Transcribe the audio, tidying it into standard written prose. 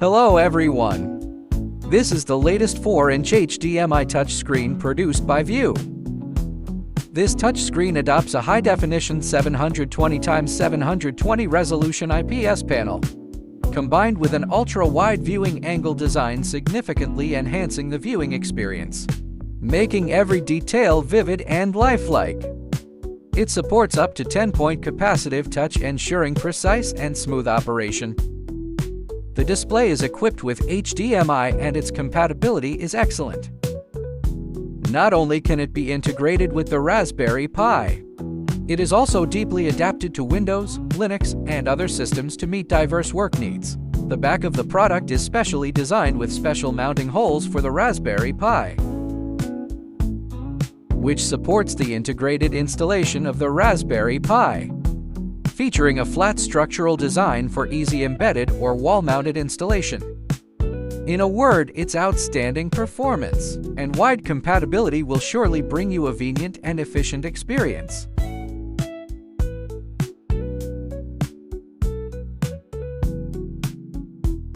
Hello everyone! This is the latest 4-inch HDMI touchscreen produced by VIEWE. This touchscreen adopts a high-definition 720x720 resolution IPS panel, combined with an ultra-wide viewing angle design, significantly enhancing the viewing experience, making every detail vivid and lifelike. It supports up to 10-point capacitive touch, ensuring precise and smooth operation. The display is equipped with HDMI and its compatibility is excellent. Not only can it be integrated with the Raspberry Pi, it is also deeply adapted to Windows, Linux, and other systems to meet diverse work needs. The back of the product is specially designed with special mounting holes for the Raspberry Pi, which supports the integrated installation of the Raspberry Pi, featuring a flat structural design for easy embedded or wall-mounted installation. In a word, its outstanding performance and wide compatibility will surely bring you a convenient and efficient experience.